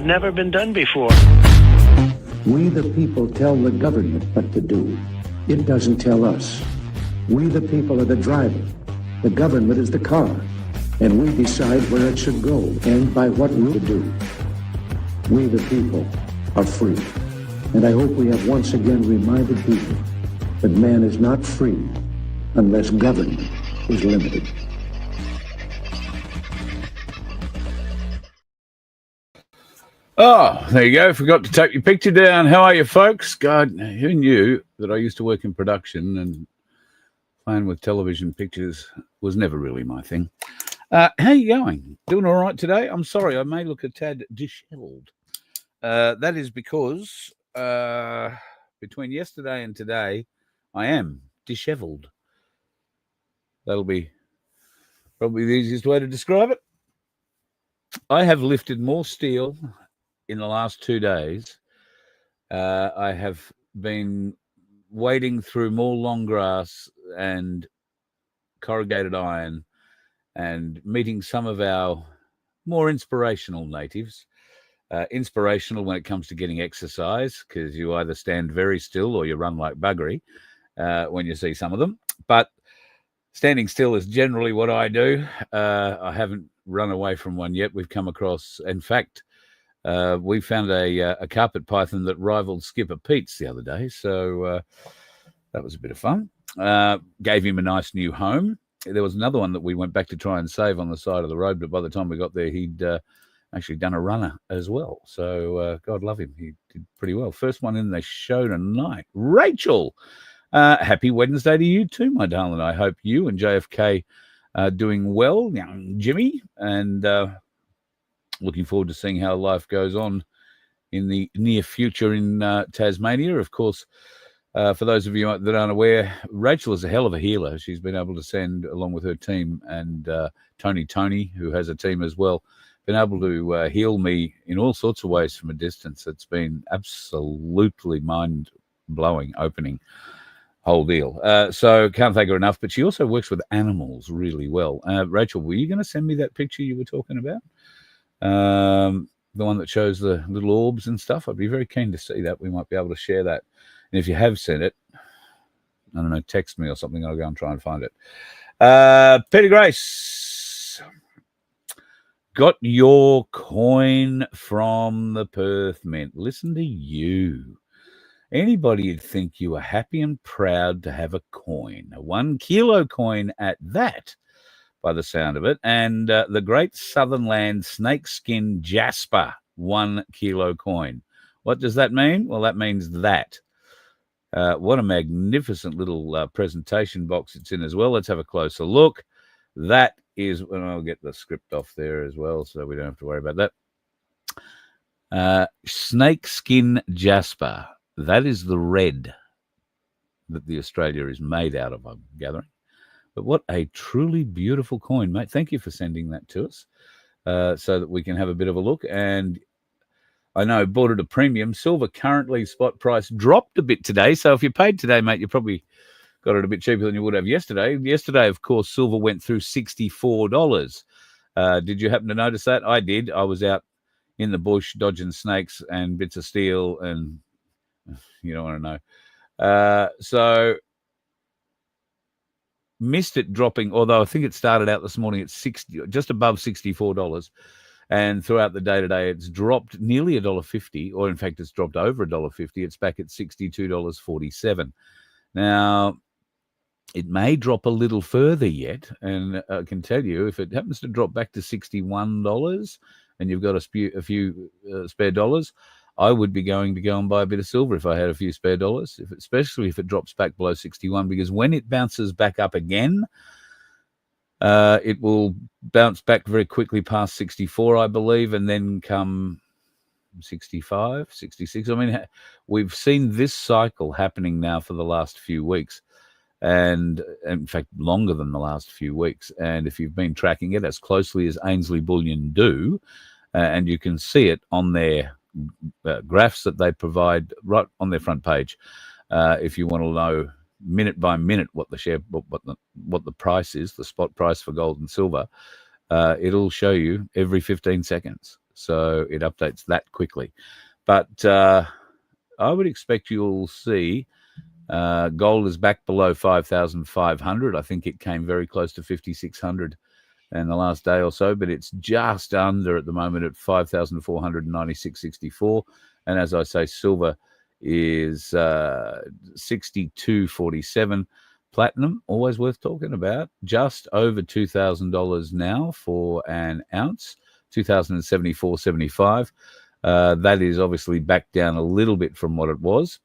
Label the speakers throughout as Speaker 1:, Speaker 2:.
Speaker 1: have never been done before.
Speaker 2: We the people tell the government what to do. It doesn't tell us. We the people are the driver. The government is the car. And we decide where it should go and by what route to do. We the people are free. And I hope we have once again reminded people that man is not free unless government is limited.
Speaker 3: Oh, there you go. Forgot to take your picture down. How are you, folks? God, who knew that I used to work in production and playing with television pictures was never really my thing. How are you going? Doing all right today? I'm sorry, I may look a tad disheveled. That is because between yesterday and today, I am disheveled. That'll be probably the easiest way to describe it. I have lifted more steel in the last 2 days. I have been wading through more long grass and corrugated iron and meeting some of our more inspirational natives. Inspirational when it comes to getting exercise, because you either stand very still or you run like buggery when you see some of them. But standing still is generally what I do. I haven't run away from one yet. We've come across, in fact, we found a carpet python that rivaled Skipper Pete's the other day. So that was a bit of fun. Gave him a nice new home. There was another one that we went back to try and save on the side of the road, but by the time we got there, he'd actually done a runner as well. So God love him. He did pretty well. First one in the show tonight. Rachel, happy Wednesday to you too, my darling. I hope you and JFK are doing well, young Jimmy, and looking forward to seeing how life goes on in the near future in Tasmania. Of course, for those of you that aren't aware, Rachel is a hell of a healer. She's been able to send, along with her team, and Tony, who has a team as well, been able to heal me in all sorts of ways from a distance. It's been absolutely mind-blowing, opening whole deal. So can't thank her enough, but she also works with animals really well. Rachel, were you going to send me that picture you were talking about? The one that shows the little orbs and stuff? I'd be very keen to see that. We might be able to share that. And if you have sent it, I don't know, text me or something. I'll go and try and find it. Peter Grace, got your coin from the Perth Mint. Listen to you. Anybody would think you were happy and proud to have a coin, a 1 kilo coin at that, by the sound of it. And the Great Southern Land snakeskin jasper 1 kilo coin. What does that mean? Well, that means that. What a magnificent little presentation box it's in as well. Let's have a closer look. That is, and I'll get the script off there as well so we don't have to worry about that. Snakeskin jasper. That is the red that the Australia is made out of, I'm gathering. But what a truly beautiful coin, mate. Thank you for sending that to us so that we can have a bit of a look. And I know, bought it a premium. Silver currently spot price dropped a bit today. So if you paid today, mate, you probably got it a bit cheaper than you would have yesterday. Yesterday, of course, silver went through $64. Did you happen to notice that? I did. I was out in the bush dodging snakes and bits of steel, and you don't want to know. So missed it dropping, although I think it started out this morning at just above $64. And throughout the day today, it's dropped nearly $1.50, or in fact, it's dropped over $1.50. It's back at $62.47. Now, it may drop a little further yet, and I can tell you, if it happens to drop back to $61 and you've got a few spare dollars, I would be going to go and buy a bit of silver if I had a few spare dollars, especially if it drops back below 61, because when it bounces back up again, it will bounce back very quickly past 64, I believe, and then come 65, 66. I mean, we've seen this cycle happening now for the last few weeks, and in fact, longer than the last few weeks. And if you've been tracking it as closely as Ainsley Bullion do, and you can see it on their graphs that they provide right on their front page, if you want to know minute by minute what the price is, the spot price for gold and silver, it'll show you every 15 seconds. so it updates that quickly. But I would expect you'll see gold is back below 5,500. I think it came very close to 5,600 in the last day or so, but it's just under at the moment at 5,496.64. And as I say, silver is 62.47. Platinum, always worth talking about, just over $2,000 now for an ounce, 2,074.75. That is obviously back down a little bit from what it was.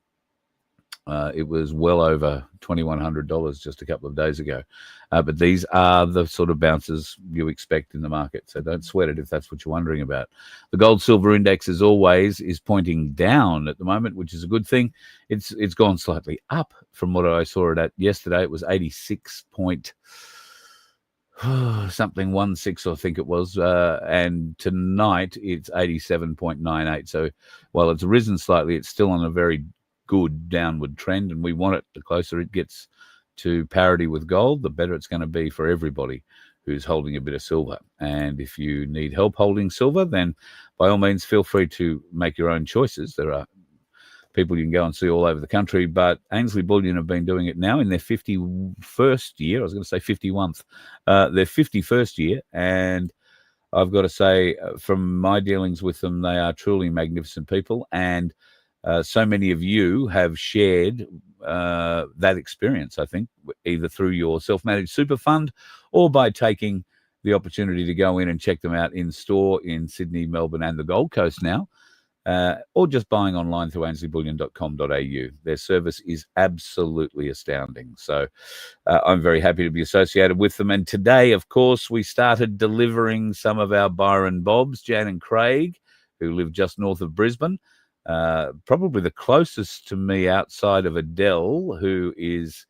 Speaker 3: It was well over $2,100 just a couple of days ago. But these are the sort of bounces you expect in the market. So don't sweat it if that's what you're wondering about. The gold-silver index, as always, is pointing down at the moment, which is a good thing. It's gone slightly up from what I saw it at yesterday. It was 86 point something 16, I think it was. And tonight it's 87.98. So while it's risen slightly, it's still on a very good downward trend, and we want it. The closer it gets to parity with gold, the better it's going to be for everybody who's holding a bit of silver. And if you need help holding silver, then by all means feel free to make your own choices. There are people you can go and see all over the country, but Ainsley Bullion have been doing it now in their 51st year. I was going to say 51st, their 51st year, and I've got to say, from my dealings with them, they are truly magnificent people, and so many of you have shared that experience, I think, either through your self-managed super fund or by taking the opportunity to go in and check them out in store in Sydney, Melbourne, and the Gold Coast now, or just buying online through ainsleyBullion.com.au. Their service is absolutely astounding. So I'm very happy to be associated with them. And today, of course, we started delivering some of our Byron Bobs, Jan and Craig, who live just north of Brisbane. Probably the closest to me outside of Adele, who is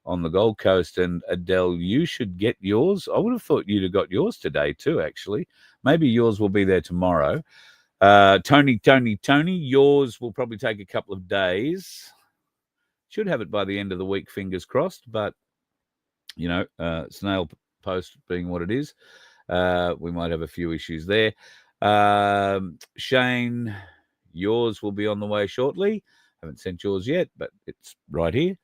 Speaker 3: on the Gold Coast. And Adele, you should get yours. I would have thought you'd have got yours today too, actually. Maybe yours will be there tomorrow. Tony, yours will probably take a couple of days. Should have it by the end of the week, fingers crossed. But, you know, snail post being what it is, we might have a few issues there. Shane, yours will be on the way shortly. Haven't sent yours yet, but it's right here.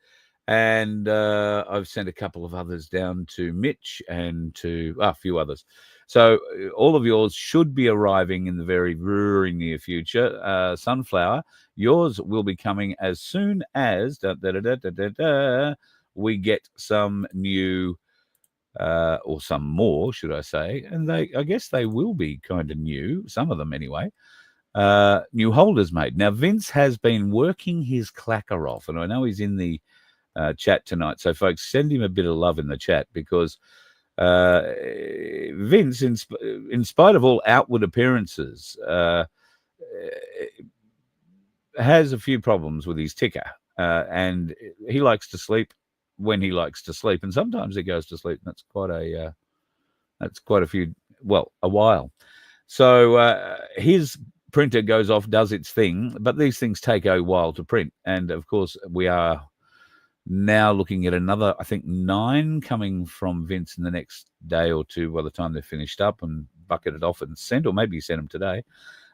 Speaker 3: And I've sent a couple of others down to Mitch and to a few others. So all of yours should be arriving in the very, very near future. Sunflower, yours will be coming as soon as we get some new, or some more, should I say. And I guess they will be kind of new, some of them anyway. New holders made. Now, Vince has been working his clacker off, and I know he's in the chat tonight. So, folks, send him a bit of love in the chat, because Vince, in spite of all outward appearances, has a few problems with his ticker, and he likes to sleep when he likes to sleep, and sometimes he goes to sleep. And that's quite a while. So his printer goes off, does its thing, but these things take a while to print. And of course, we are now looking at another, I think, 9 coming from Vince in the next day or two by the time they're finished up and bucketed off and sent, or maybe he sent them today.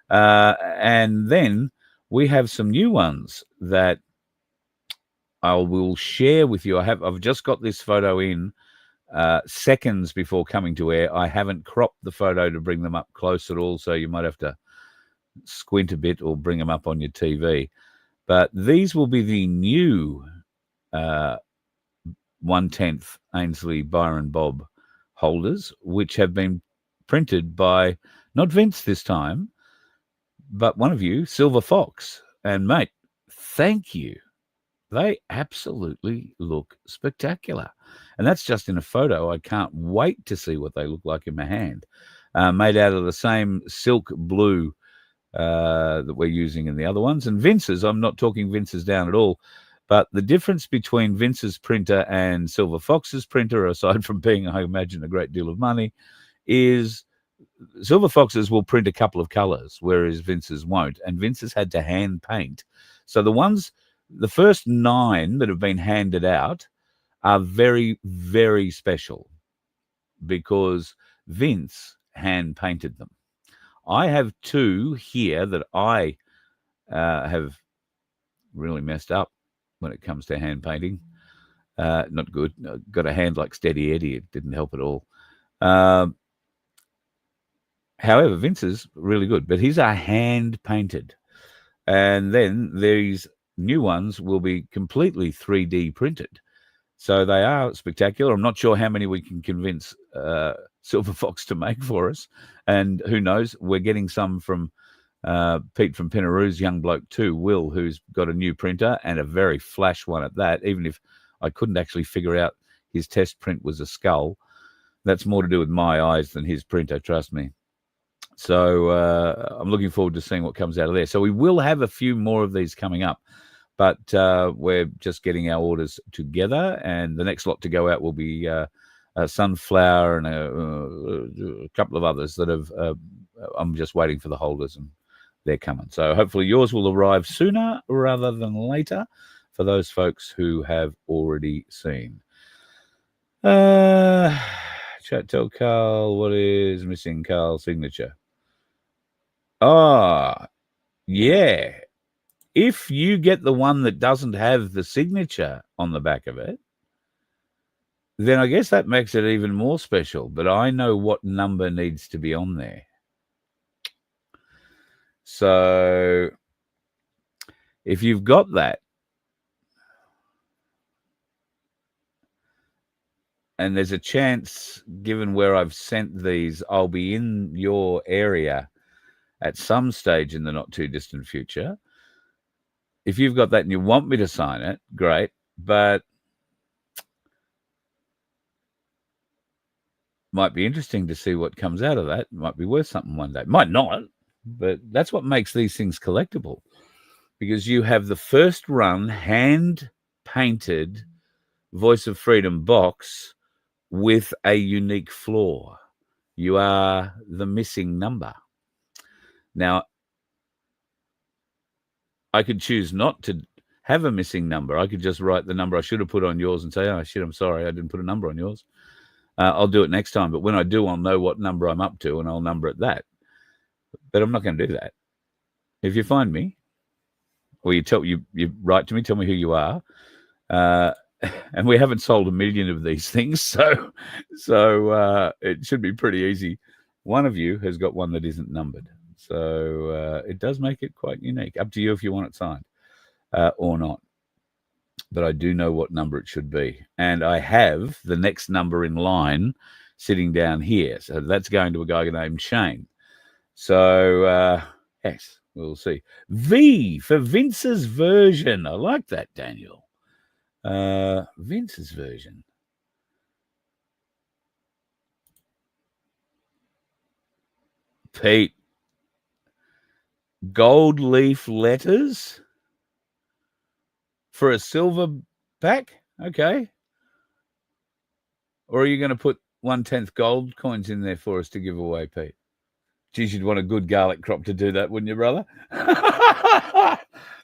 Speaker 3: And then we have some new ones that I will share with you. I've just got this photo in seconds before coming to air. I haven't cropped the photo to bring them up close at all, so you might have to squint a bit or bring them up on your TV. But these will be the new 1/10 Ainsley Byron Bob holders, which have been printed by not Vince this time, but one of you, Silver Fox. And mate, thank you. They absolutely look spectacular. And that's just in a photo. I can't wait to see what they look like in my hand. Made out of the same silk blue that we're using in the other ones. And Vince's, I'm not talking Vince's down at all, but the difference between Vince's printer and Silver Fox's printer, aside from being, I imagine, a great deal of money, is Silver Fox's will print a couple of colors, whereas Vince's won't. And Vince's had to hand paint. So the first 9 that have been handed out are very, very special because Vince hand painted them. I have two here that I have really messed up when it comes to hand painting. Not good. Got a hand like Steady Eddie. It didn't help at all. However, Vince's really good, but his are hand painted. And then these new ones will be completely 3D printed. So they are spectacular. I'm not sure how many we can convince Silver Fox to make for us. And who knows, we're getting some from Pete from Penaroo's young bloke too, Will, who's got a new printer and a very flash one at that, even if I couldn't actually figure out his test print was a skull. That's more to do with my eyes than his printer, trust me. So I'm looking forward to seeing what comes out of there. So we will have a few more of these coming up, but we're just getting our orders together, and the next lot to go out will be a Sunflower and a couple of others that have. I'm just waiting for the holders, and they're coming. So hopefully yours will arrive sooner rather than later for those folks who have already seen. Chat, tell Carl what is missing Carl's signature. Yeah. If you get the one that doesn't have the signature on the back of it, then I guess that makes it even more special. But I know what number needs to be on there. So if you've got that, and there's a chance, given where I've sent these, I'll be in your area at some stage in the not too distant future. If you've got that and you want me to sign it, great. But might be interesting to see what comes out of that. Might be worth something one day. Might not, but that's what makes these things collectible. Because you have the first run hand-painted Voice of Freedom box with a unique flaw. You are the missing number. Now, I could choose not to have a missing number. I could just write the number I should have put on yours and say, oh, shit, I'm sorry, I didn't put a number on yours. I'll do it next time. But when I do, I'll know what number I'm up to, and I'll number it that. But I'm not going to do that. If you find me, or you write to me, tell me who you are, and we haven't sold 1 million of these things, so it should be pretty easy. One of you has got one that isn't numbered, so it does make it quite unique. Up to you if you want it signed or not. But I do know what number it should be, and I have the next number in line sitting down here. So that's going to a guy named Shane. So yes, we'll see. V for Vince's version. I like that, Daniel. Vince's version. Pete. Gold leaf letters for a silver pack? Okay. Or are you going to put 1/10 gold coins in there for us to give away, Pete? Geez, you'd want a good garlic crop to do that, wouldn't you, brother?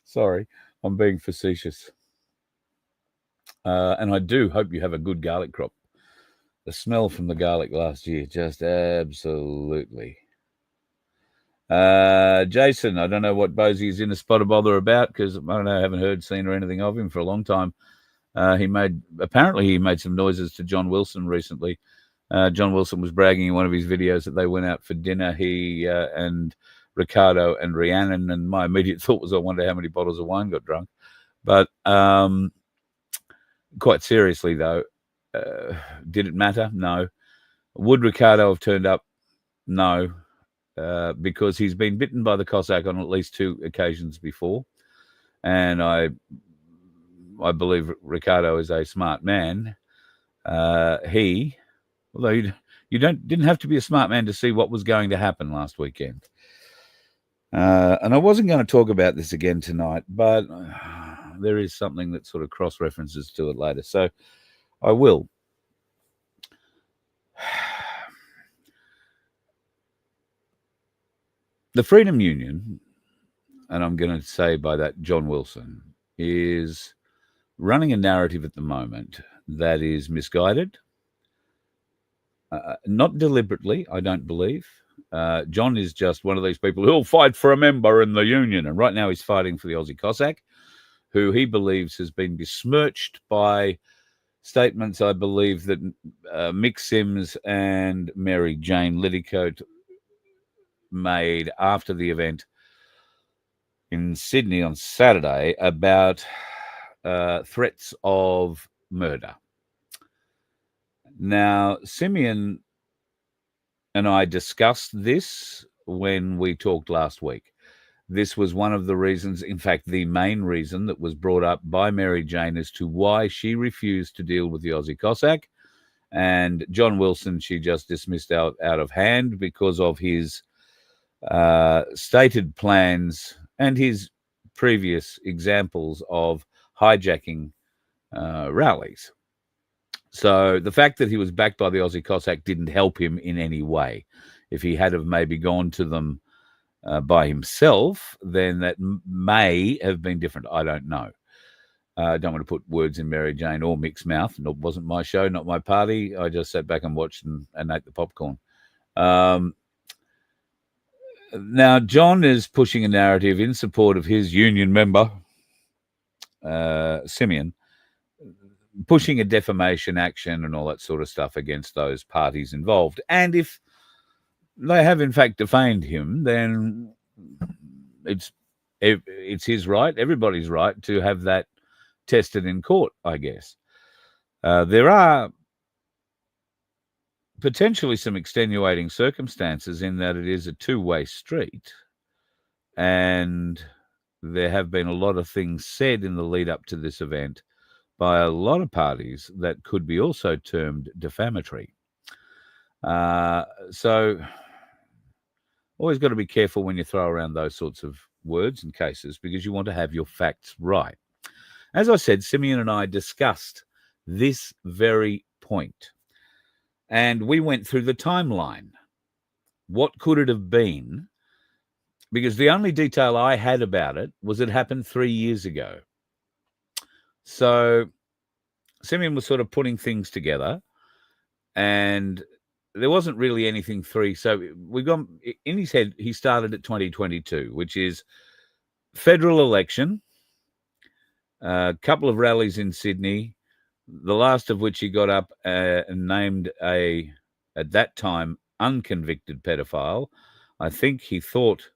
Speaker 3: Sorry, I'm being facetious. And I do hope you have a good garlic crop. The smell from the garlic last year, just absolutely. Jason, I don't know what Bosie is in a spot of bother about, because I don't know, I haven't heard, seen, or anything of him for a long time. He made some noises to John Wilson recently. John Wilson was bragging in one of his videos that they went out for dinner, he and Ricardo and Rhiannon, and my immediate thought was, I wonder how many bottles of wine got drunk. But quite seriously, though, did it matter? No. Would Ricardo have turned up? No, because he's been bitten by the Cossack on at least 2 occasions before. And I believe Ricardo is a smart man. Although you didn't have to be a smart man to see what was going to happen last weekend. And I wasn't going to talk about this again tonight, but there is something that sort of cross-references to it later. So I will. The Freedom Union, and I'm going to say by that John Wilson, is running a narrative at the moment that is misguided. Not deliberately, I don't believe. John is just one of these people who'll fight for a member in the union. And right now he's fighting for the Aussie Cossack, who he believes has been besmirched by statements, I believe, that Mick Sims and Mary Jane Liddicoat made after the event in Sydney on Saturday about threats of murder. Now, Simeon and I discussed this when we talked last week. This was one of the reasons, in fact, the main reason that was brought up by Mary Jane as to why she refused to deal with the Aussie Cossack. And John Wilson, she just dismissed out of hand because of his stated plans and his previous examples of hijacking rallies. So the fact that he was backed by the Aussie Cossack didn't help him in any way. If he had have maybe gone to them by himself, then that may have been different. I don't know. I don't want to put words in Mary Jane or Mick's mouth. It wasn't my show, not my party. I just sat back and watched and ate the popcorn. Now, John is pushing a narrative in support of his union member, Simeon, pushing a defamation action and all that sort of stuff against those parties involved. And if they have, in fact, defamed him, then it's his right, everybody's right, to have that tested in court, I guess. There are potentially some extenuating circumstances in that it is a two-way street, and there have been a lot of things said in the lead up to this event by a lot of parties that could be also termed defamatory. So always got to be careful when you throw around those sorts of words and cases, because you want to have your facts right. As I said, Simeon and I discussed this very point, and we went through the timeline. What could it have been? Because the only detail I had about it was it happened 3 years ago. So Simeon was sort of putting things together, and there wasn't really anything So we've gone in his head. He started at 2022, which is federal election, a couple of rallies in Sydney, the last of which he got up and named at that time, unconvicted pedophile. I think he thought,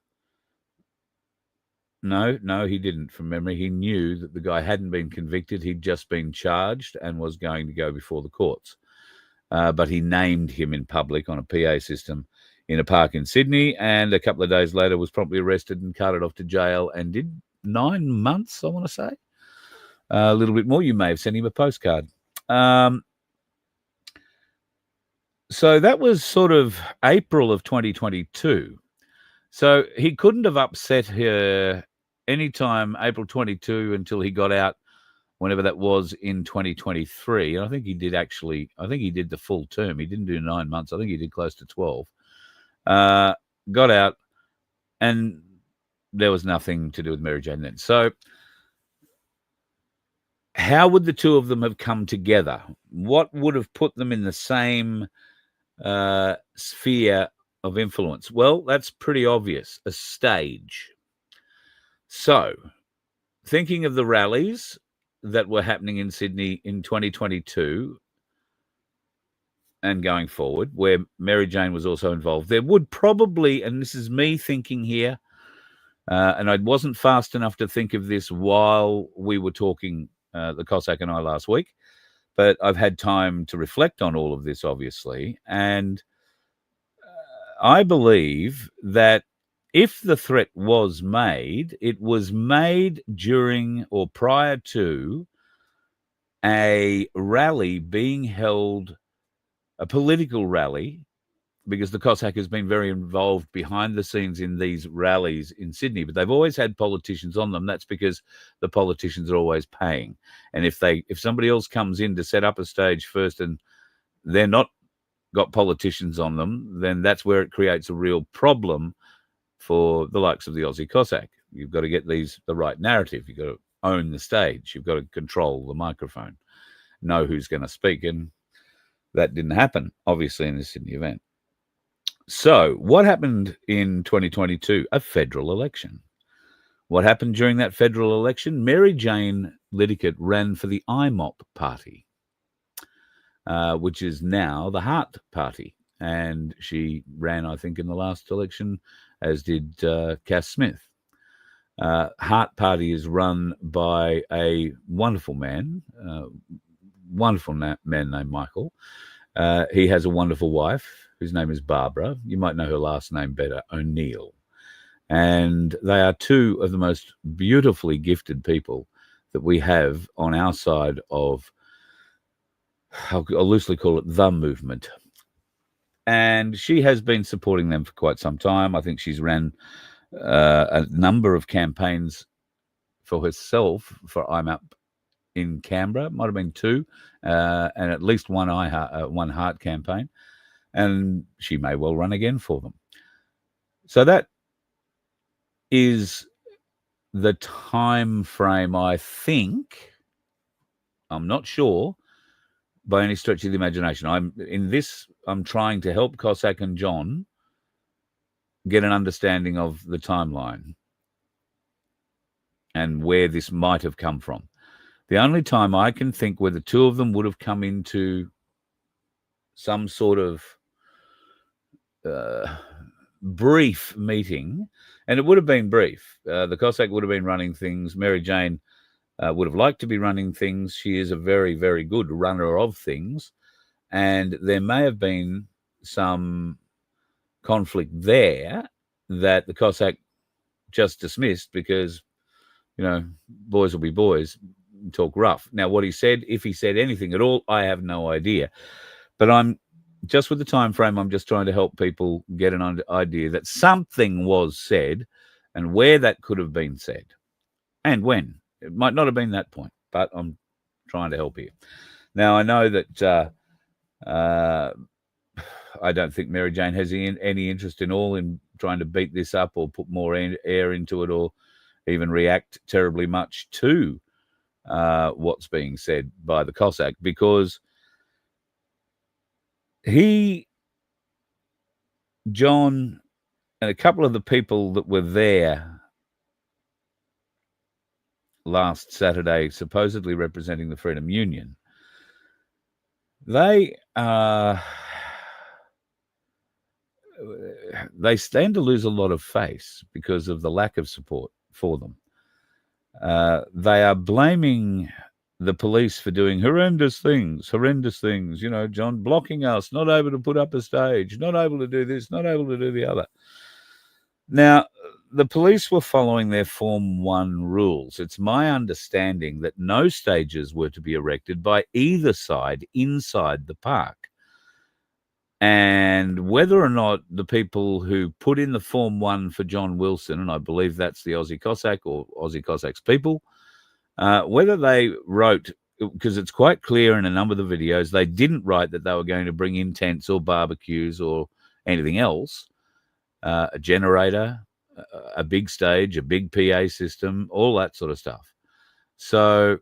Speaker 3: no, he didn't, from memory. He knew that the guy hadn't been convicted. He'd just been charged and was going to go before the courts. But he named him in public on a PA system in a park in Sydney, and a couple of days later was promptly arrested and carted off to jail and did 9 months, I want to say. A little bit more. You may have sent him a postcard. So that was sort of April of 2022. So he couldn't have upset her anytime April 22 until he got out, whenever that was, in 2023. And I think he did the full term. He didn't do 9 months. I think he did close to 12. Got out, and there was nothing to do with Mary Jane then. So how would the two of them have come together? What would have put them in the same sphere of influence? Well, that's pretty obvious. A stage. So, thinking of the rallies that were happening in Sydney in 2022 and going forward, where Mary Jane was also involved, there would probably, and this is me thinking here, and I wasn't fast enough to think of this while we were talking, the Cossack and I, last week, but I've had time to reflect on all of this, obviously, and I believe that if the threat was made, it was made during or prior to a rally being held, a political rally, because the Cossack has been very involved behind the scenes in these rallies in Sydney, but they've always had politicians on them. That's because the politicians are always paying. And if somebody else comes in to set up a stage first and they're not got politicians on them, then that's where it creates a real problem for the likes of the Aussie Cossack. You've got to get the right narrative. You've got to own the stage. You've got to control the microphone, know who's going to speak. And that didn't happen, obviously, in the Sydney event. So what happened in 2022? A federal election. What happened during that federal election? Mary Jane Liddickett ran for the IMOP party, which is now the Heart Party. And she ran, I think, in the last election, as did Cass Smith. Heart Party is run by a wonderful man, man named Michael. He has a wonderful wife whose name is Barbara. You might know her last name better, O'Neill. And they are two of the most beautifully gifted people that we have on our side of, I'll loosely call it the movement. And she has been supporting them for quite some time. I think she's ran a number of campaigns for herself for IMAP in Canberra. Might have been two, and at least one Heart campaign. And she may well run again for them. So that is the time frame, I think. I'm not sure by any stretch of the imagination. I'm trying to help Cossack and John get an understanding of the timeline and where this might have come from. The only time I can think where the two of them would have come into some sort of brief meeting, and it would have been brief. The Cossack would have been running things. Mary Jane would have liked to be running things. She is a very, very good runner of things. And there may have been some conflict there that the Cossack just dismissed because, boys will be boys, talk rough. Now, what he said, if he said anything at all, I have no idea. But I'm just with the time frame, I'm just trying to help people get an idea that something was said and where that could have been said and when. It might not have been that point, but I'm trying to help you. Now, I know that I don't think Mary Jane has any interest in all in trying to beat this up or put more air into it or even react terribly much to what's being said by the Cossack, because John, and a couple of the people that were there last Saturday, supposedly representing the Freedom Union, they stand to lose a lot of face because of the lack of support for them. They are blaming the police for doing horrendous things, John, blocking us, not able to put up a stage, not able to do this, not able to do the other. Now, the police were following their Form 1 rules. It's my understanding that no stages were to be erected by either side inside the park. And whether or not the people who put in the Form 1 for John Wilson, and I believe that's the Aussie Cossack or Aussie Cossacks people, whether they wrote, because it's quite clear in a number of the videos, they didn't write that they were going to bring in tents or barbecues or anything else, a generator, a big stage, a big PA system, all that sort of stuff. So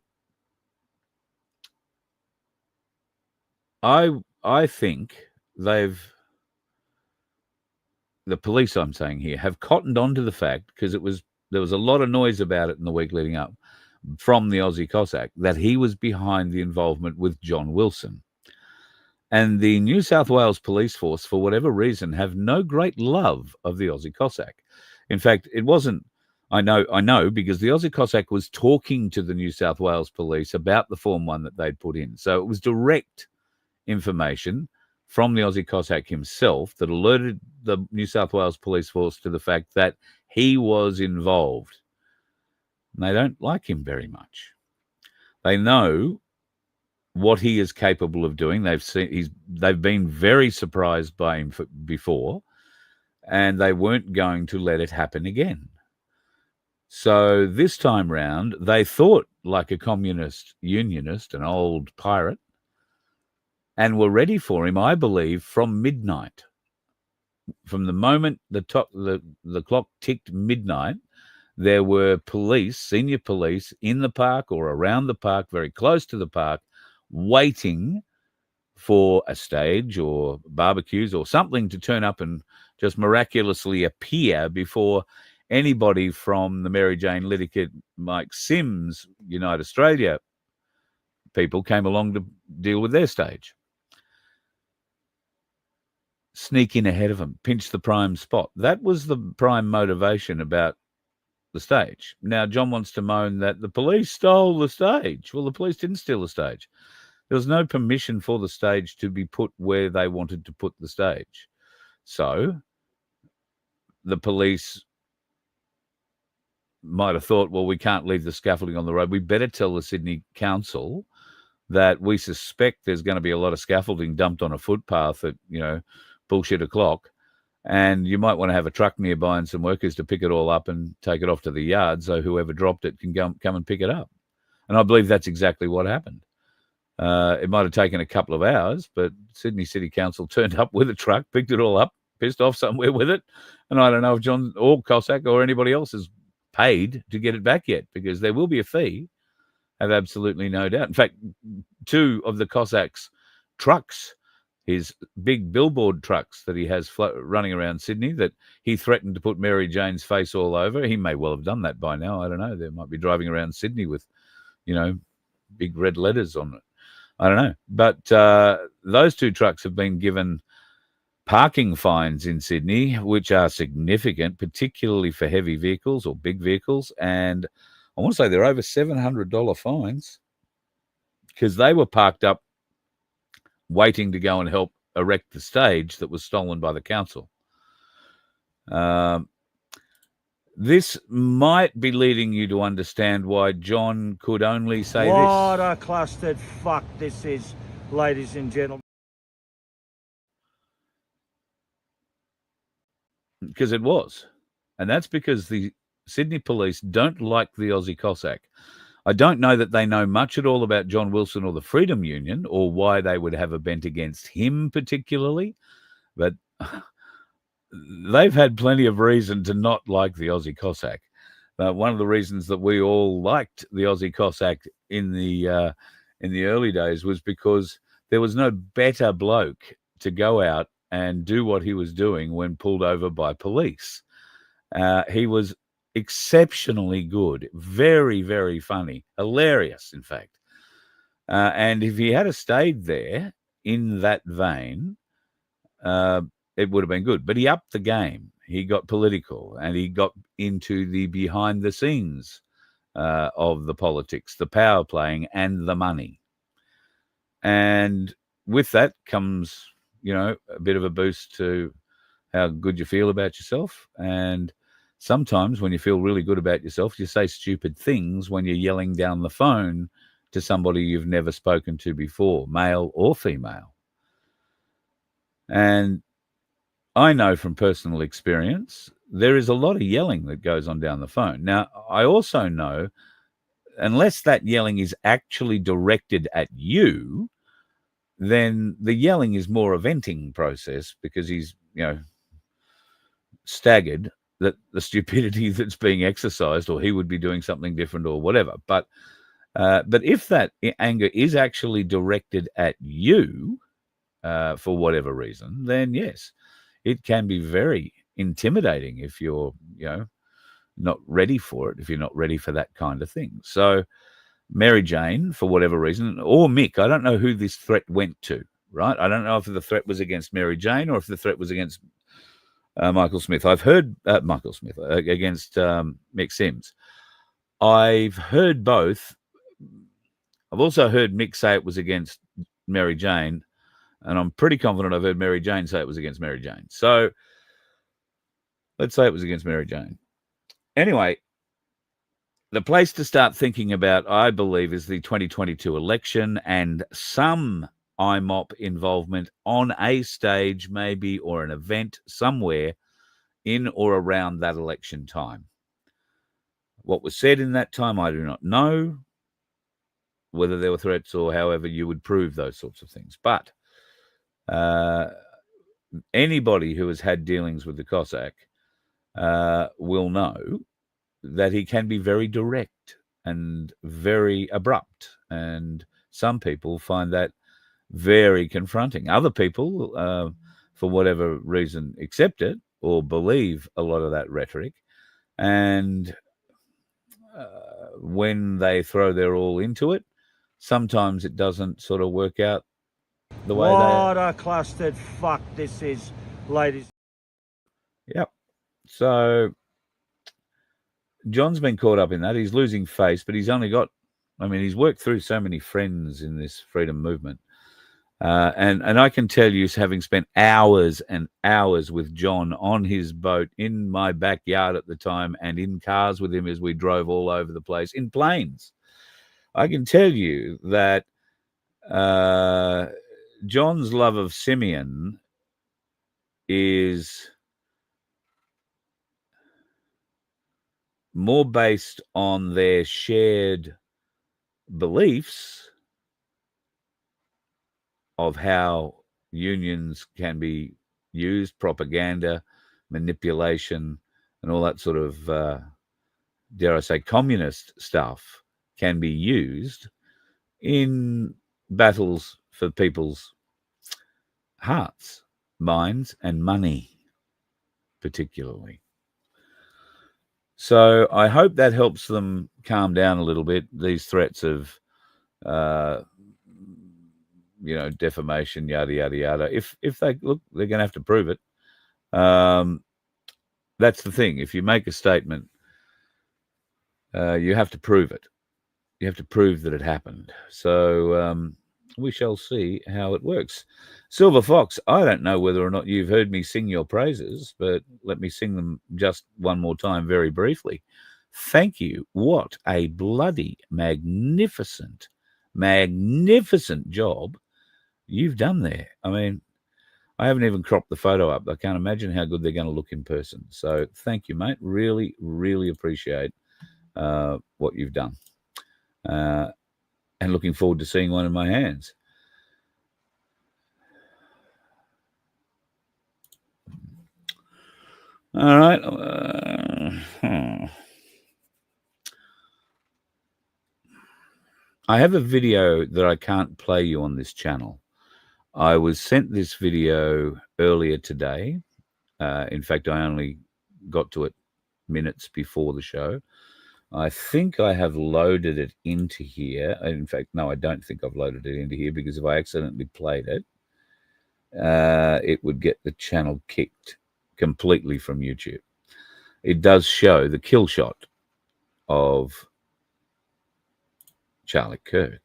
Speaker 3: I think the police, I'm saying here, have cottoned on to the fact, because there was a lot of noise about it in the week leading up from the Aussie Cossack, that he was behind the involvement with John Wilson. And the New South Wales Police Force, for whatever reason, have no great love of the Aussie Cossack. In fact, it wasn't, I know, because the Aussie Cossack was talking to the New South Wales Police about the Form 1 that they'd put in. So it was direct information from the Aussie Cossack himself that alerted the New South Wales Police Force to the fact that he was involved. And they don't like him very much. They know what he is capable of doing. They've been very surprised by him before, and they weren't going to let it happen again. So this time round, they thought like a communist unionist, an old pirate, and were ready for him, I believe, from midnight. From the moment the clock ticked midnight, there were police, senior police, in the park or around the park, very close to the park, waiting for a stage or barbecues or something to turn up and just miraculously appear before anybody from the Mary Jane Litigate Mike Sims Unite Australia people came along to deal with their stage. Sneak in ahead of them, pinch the prime spot. That was the prime motivation about the stage. Now, John wants to moan that the police stole the stage. Well, the police didn't steal the stage. There was no permission for the stage to be put where they wanted to put the stage. So the police might have thought, well, we can't leave the scaffolding on the road. We better tell the Sydney Council that we suspect there's going to be a lot of scaffolding dumped on a footpath at, bullshit o'clock. And you might want to have a truck nearby and some workers to pick it all up and take it off to the yard so whoever dropped it can come and pick it up. And I believe that's exactly what happened. It might have taken a couple of hours, but Sydney City Council turned up with a truck, picked it all up, pissed off somewhere with it. And I don't know if John or Cossack or anybody else has paid to get it back yet, because there will be a fee. I have absolutely no doubt. In fact, two of the Cossack's trucks, his big billboard trucks that he has running around Sydney, that he threatened to put Mary Jane's face all over. He may well have done that by now. I don't know. They might be driving around Sydney with, big red letters on it. I don't know. But those two trucks have been given parking fines in Sydney, which are significant, particularly for heavy vehicles or big vehicles. And I want to say they're over $700 fines because they were parked up waiting to go and help erect the stage that was stolen by the council. This might be leading you to understand why John could only say
Speaker 1: What
Speaker 3: this.
Speaker 1: a clustered fuck this is, ladies and gentlemen.
Speaker 3: Because it was. And that's because the Sydney police don't like the Aussie Cossack. I don't know that they know much at all about John Wilson or the Freedom Union or why they would have a bent against him particularly, but they've had plenty of reason to not like the Aussie Cossack. One of the reasons that we all liked the Aussie Cossack in the early days was because there was no better bloke to go out and do what he was doing when pulled over by police. He was exceptionally good, very, very funny, hilarious, in fact. And if he had stayed there in that vein, it would have been good. But he upped the game. He got political and he got into the behind the scenes of the politics, the power playing and the money. And with that comes, a bit of a boost to how good you feel about yourself. And sometimes when you feel really good about yourself, you say stupid things when you're yelling down the phone to somebody you've never spoken to before, male or female. And I know from personal experience, there is a lot of yelling that goes on down the phone. Now, I also know, unless that yelling is actually directed at you, then the yelling is more a venting process because he's, staggered that the stupidity that's being exercised, or he would be doing something different or whatever. But if that anger is actually directed at you for whatever reason, then yes, it can be very intimidating if you're, not ready for it, if you're not ready for that kind of thing. So Mary Jane, for whatever reason, or Mick, I don't know who this threat went to, right? I don't know if the threat was against Mary Jane or if the threat was against Michael Smith. I've heard Michael Smith against Mick Sims. I've heard both. I've also heard Mick say it was against Mary Jane, and I'm pretty confident I've heard Mary Jane say it was against Mary Jane. So let's say it was against Mary Jane. Anyway, the place to start thinking about, I believe, is the 2022 election and some IMOP involvement on a stage maybe or an event somewhere in or around that election time. What was said in that time, I do not know, whether there were threats or however you would prove those sorts of things. But anybody who has had dealings with the Cossack will know that he can be very direct and very abrupt. And some people find that very confronting. Other people, for whatever reason, accept it or believe a lot of that rhetoric. And when they throw their all into it, sometimes it doesn't sort of work out the way
Speaker 1: What a clustered fuck this is, ladies.
Speaker 3: Yep. So John's been caught up in that. He's losing face, but he's only got, I mean, he's worked through so many friends in this freedom movement. And I can tell you, having spent hours and hours with John on his boat in my backyard at the time and in cars with him as we drove all over the place, in planes, I can tell you that John's love of Simeon is more based on their shared beliefs of how unions can be used, propaganda, manipulation, and all that sort of, dare I say, communist stuff can be used in battles for people's hearts, minds, and money, particularly. So I hope that helps them calm down a little bit, these threats of, defamation, yada, yada, yada. If they look, they're going to have to prove it. That's the thing. If you make a statement, you have to prove it. You have to prove that it happened. So we shall see how it works. Silver Fox, I don't know whether or not you've heard me sing your praises, but let me sing them just one more time very briefly. Thank you. What a bloody magnificent job you've done there. I mean, I haven't even cropped the photo up. I can't imagine how good they're going to look in person. So thank you, mate. Really, really appreciate what you've done. And looking forward to seeing one in my hands. All right. I have a video that I can't play you on this channel. I was sent this video earlier today. In fact, I only got to it minutes before the show. I think I have loaded it into here. In fact, no, I don't think I've loaded it into here, because if I accidentally played it, it would get the channel kicked completely from YouTube. It does show the kill shot of Charlie Kirk.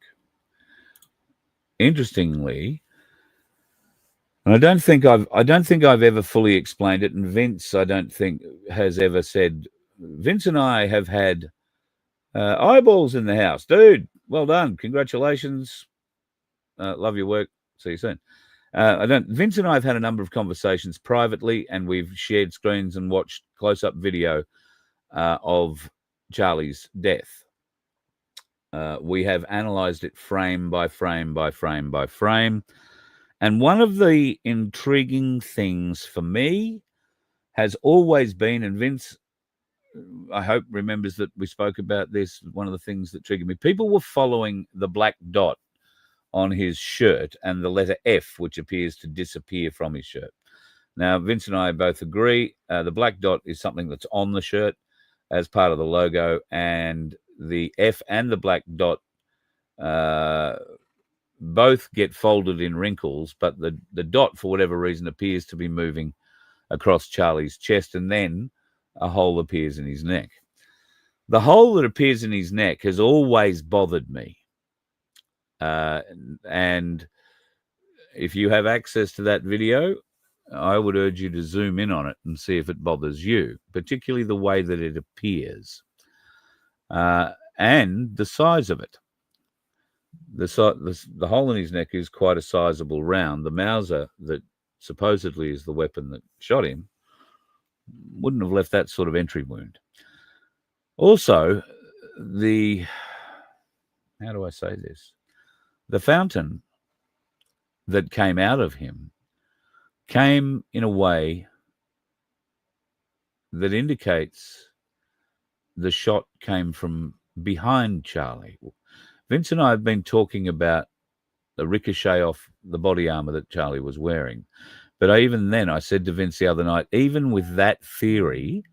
Speaker 3: Interestingly, and I don't think I've ever fully explained it, and Vince, I don't think, has ever said. Vince and I have had eyeballs in the house, dude. Well done, congratulations. Love your work. See you soon. Vince and I have had a number of conversations privately, and we've shared screens and watched close-up video of Charlie's death. We have analyzed it frame by frame by frame by frame. And one of the intriguing things for me has always been, and Vince, I hope, remembers that we spoke about this, one of the things that triggered me. People were following the black dot on his shirt and the letter F, which appears to disappear from his shirt. Now, Vince and I both agree the black dot is something that's on the shirt as part of the logo, and the F and the black dot both get folded in wrinkles, but the dot, for whatever reason, appears to be moving across Charlie's chest, and then a hole appears in his neck. The hole that appears in his neck has always bothered me. And if you have access to that video, I would urge you to zoom in on it and see if it bothers you, particularly the way that it appears and the size of it. The hole in his neck is quite a sizable round. The Mauser that supposedly is the weapon that shot him wouldn't have left that sort of entry wound. Also, how do I say this? The fountain that came out of him came in a way that indicates the shot came from behind Charlie. Vince and I have been talking about the ricochet off the body armor that Charlie was wearing. But even then, I said to Vince the other night, even with that theory,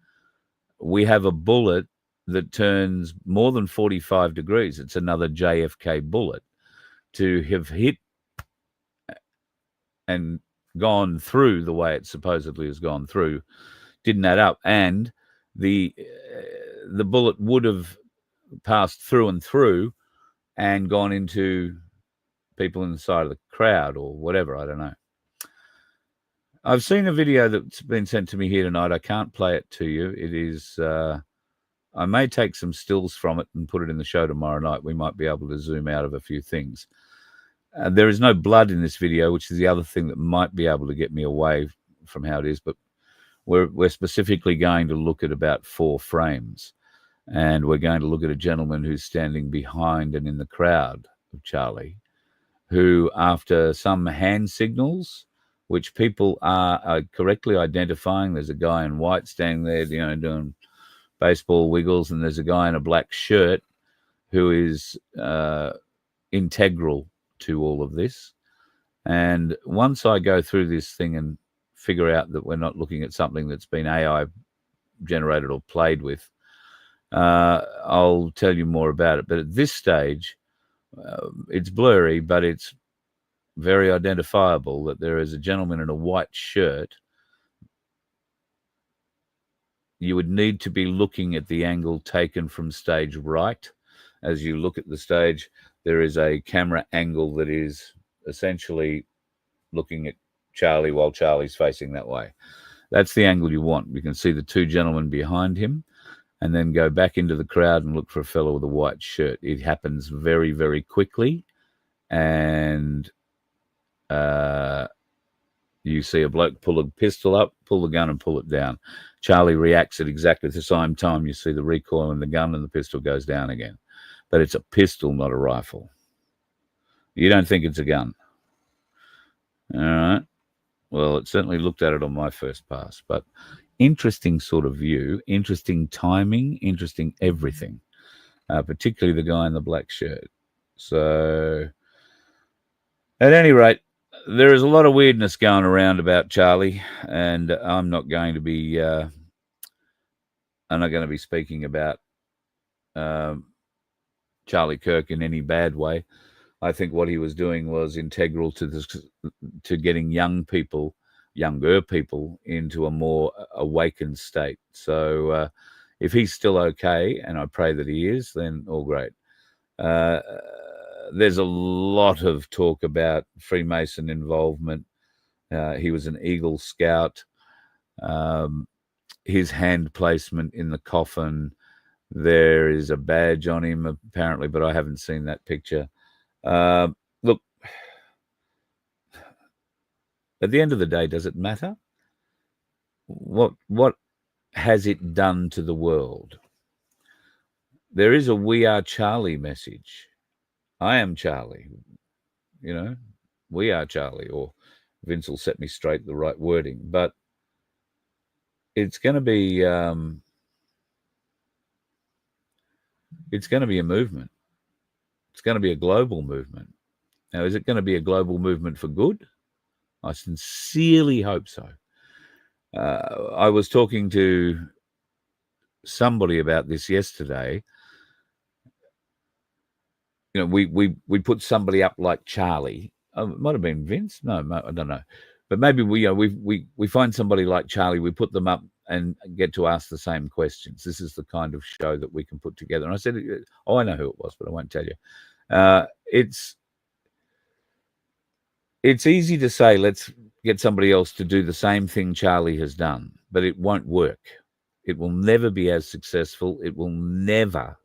Speaker 3: we have a bullet that turns more than 45 degrees. It's another JFK bullet. To have hit and gone through the way it supposedly has gone through didn't add up. And the bullet would have passed through and through and gone into people inside of the crowd or whatever. I don't know. I've seen a video that's been sent to me here tonight. I can't play it to you. It is, I may take some stills from it and put it in the show tomorrow night. We might be able to zoom out of a few things. There is no blood in this video, which is the other thing that might be able to get me away from how it is. But we're specifically going to look at about 4 frames. And we're going to look at a gentleman who's standing behind and in the crowd of Charlie, who, after some hand signals, which people are correctly identifying, there's a guy in white standing there, doing baseball wiggles, and there's a guy in a black shirt who is integral to all of this. And once I go through this thing and figure out that we're not looking at something that's been AI generated or played with, I'll tell you more about it. But at this stage, it's blurry, but it's very identifiable that there is a gentleman in a white shirt. You would need to be looking at the angle taken from stage right. As you look at the stage, there is a camera angle that is essentially looking at Charlie while Charlie's facing that way. That's the angle you want. You can see the 2 gentlemen behind him, and then go back into the crowd and look for a fellow with a white shirt. It happens very, very quickly, and you see a bloke pull a pistol up, pull the gun and pull it down. Charlie reacts at exactly the same time. You see the recoil in the gun and the pistol goes down again. But it's a pistol, not a rifle. You don't think it's a gun. All right. Well, it certainly looked at it on my first pass. But interesting sort of view, interesting timing, interesting everything, particularly the guy in the black shirt. So at any rate, there is a lot of weirdness going around about Charlie, and I'm not going to be speaking about Charlie Kirk in any bad way. I think what he was doing was integral to this, to getting younger people into a more awakened state. So if he's still okay, and I pray that he is, then all great. There's a lot of talk about Freemason involvement. He was an Eagle Scout. His hand placement in the coffin, there is a badge on him apparently, but I haven't seen that picture. Look, at the end of the day, does it matter? What has it done to the world? There is a "We Are Charlie" message. I am Charlie. We are Charlie, or Vince will set me straight the right wording. But it's going to be a movement. It's going to be a global movement. Now, is it going to be a global movement for good? I sincerely hope so. I was talking to somebody about this yesterday. We put somebody up like Charlie. It might have been Vince. No, I don't know. But maybe we find somebody like Charlie. We put them up and get to ask the same questions. This is the kind of show that we can put together. And I said, I know who it was, but I won't tell you. It's easy to say, let's get somebody else to do the same thing Charlie has done, but it won't work. It will never be as successful. It will never,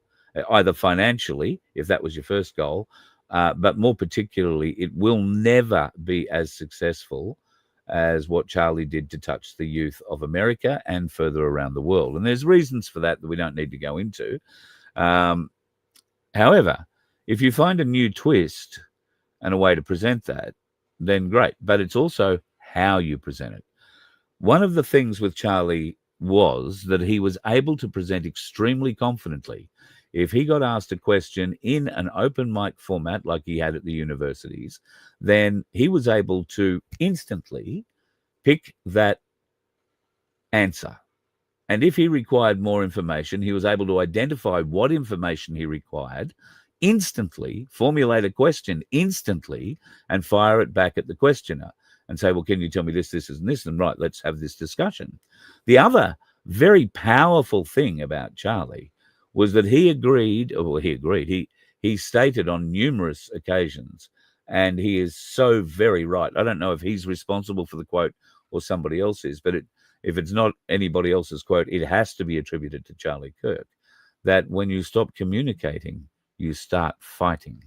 Speaker 3: either financially, if that was your first goal, but more particularly, it will never be as successful as what Charlie did to touch the youth of America and further around the world. And there's reasons for that we don't need to go into. However, if you find a new twist and a way to present that, then great. But it's also how you present it. One of the things with Charlie was that he was able to present extremely confidently. if he got asked a question in an open mic format like he had at the universities, then he was able to instantly pick that answer. And if he required more information, he was able to identify what information he required, instantly formulate a question instantly, and fire it back at the questioner and say, well, can you tell me this, this, and this? And right, let's have this discussion. The other very powerful thing about Charlie was that he stated on numerous occasions, and he is so very right. I don't know if he's responsible for the quote or somebody else is, but if it's not anybody else's quote, it has to be attributed to Charlie Kirk, that when you stop communicating, you start fighting.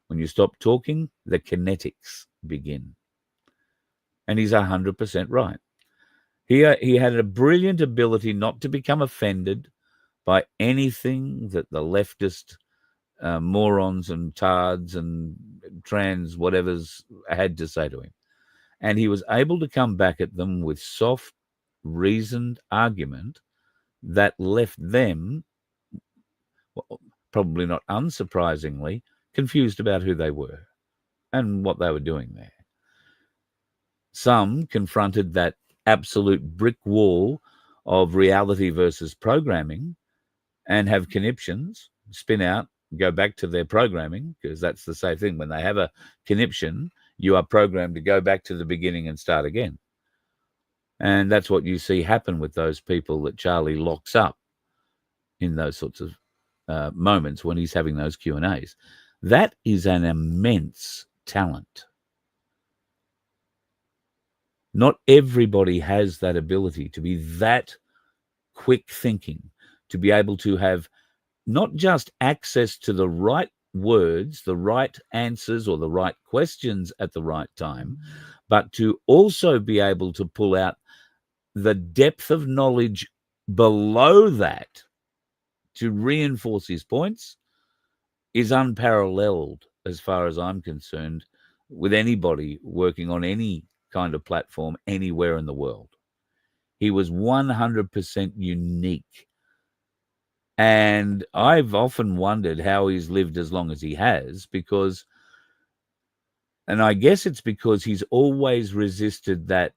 Speaker 3: When you stop talking, the kinetics begin. And he's 100% right. He had a brilliant ability not to become offended by anything that the leftist morons and tards and trans whatevers had to say to him. And he was able to come back at them with soft, reasoned argument that left them, probably not unsurprisingly, confused about who they were and what they were doing there. Some confronted that absolute brick wall of reality versus programming and have conniptions, spin out, go back to their programming, because that's the same thing. When they have a conniption, you are programmed to go back to the beginning and start again. And that's what you see happen with those people that Charlie locks up in those sorts of moments when he's having those Q&As. That is an immense talent. Not everybody has that ability to be that quick thinking, to be able to have not just access to the right words, the right answers, or the right questions at the right time, but to also be able to pull out the depth of knowledge below that to reinforce his points is unparalleled, as far as I'm concerned, with anybody working on any kind of platform anywhere in the world. He was 100% unique. And I've often wondered how he's lived as long as he has, because, and I guess it's because he's always resisted that